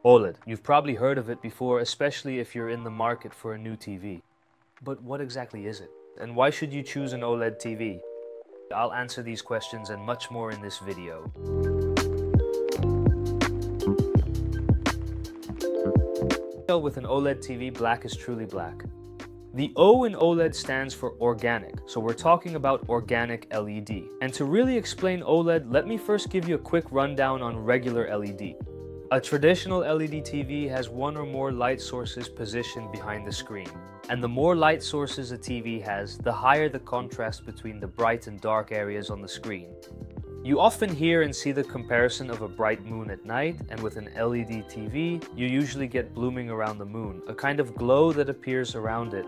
OLED. You've probably heard of it before, especially if you're in the market for a new TV. But what exactly is it? And why should you choose an OLED TV? I'll answer these questions and much more in this video. With an OLED TV, black is truly black. The O in OLED stands for organic, so we're talking about organic LED. And to really explain OLED, let me first give you a quick rundown on regular LED. A traditional LED TV has one or more light sources positioned behind the screen. And the more light sources a TV has, the higher the contrast between the bright and dark areas on the screen. You often hear and see the comparison of a bright moon at night, and with an LED TV, you usually get blooming around the moon, a kind of glow that appears around it.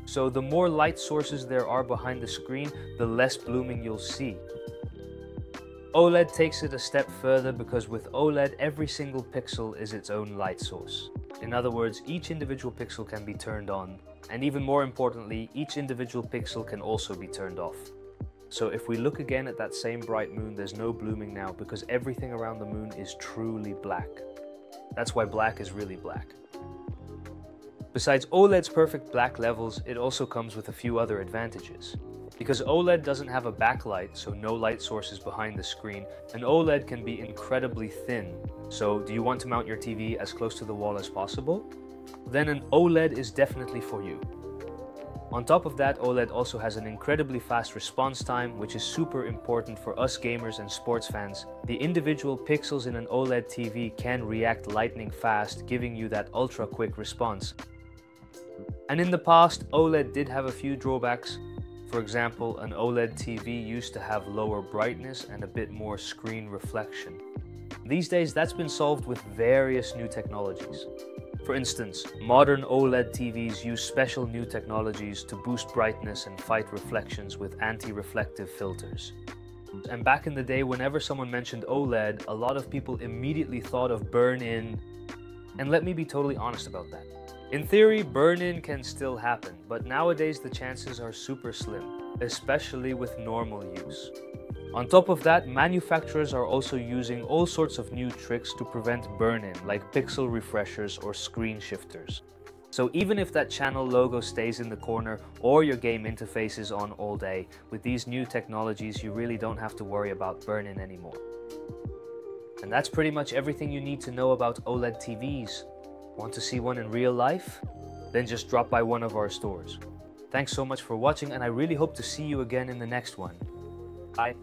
So the more light sources there are behind the screen, the less blooming you'll see. OLED takes it a step further because with OLED, every single pixel is its own light source. In other words, each individual pixel can be turned on, and even more importantly, each individual pixel can also be turned off. So if we look again at that same bright moon, there's no blooming now because everything around the moon is truly black. That's why black is really black. Besides OLED's perfect black levels, it also comes with a few other advantages. Because OLED doesn't have a backlight, so no light sources behind the screen, an OLED can be incredibly thin. So do you want to mount your TV as close to the wall as possible? Then an OLED is definitely for you. On top of that, OLED also has an incredibly fast response time, which is super important for us gamers and sports fans. The individual pixels in an OLED TV can react lightning fast, giving you that ultra quick response. And in the past, OLED did have a few drawbacks. For example, an OLED TV used to have lower brightness and a bit more screen reflection. These days, that's been solved with various new technologies. For instance, modern OLED TVs use special new technologies to boost brightness and fight reflections with anti-reflective filters. And back in the day, whenever someone mentioned OLED, a lot of people immediately thought of burn-in. And let me be totally honest about that. In theory, burn-in can still happen, but nowadays the chances are super slim, especially with normal use. On top of that, manufacturers are also using all sorts of new tricks to prevent burn-in, like pixel refreshers or screen shifters. So even if that channel logo stays in the corner or your game interface is on all day, with these new technologies you really don't have to worry about burn-in anymore. And that's pretty much everything you need to know about OLED TVs. Want to see one in real life? Then just drop by one of our stores. Thanks so much for watching, and I really hope to see you again in the next one. Bye.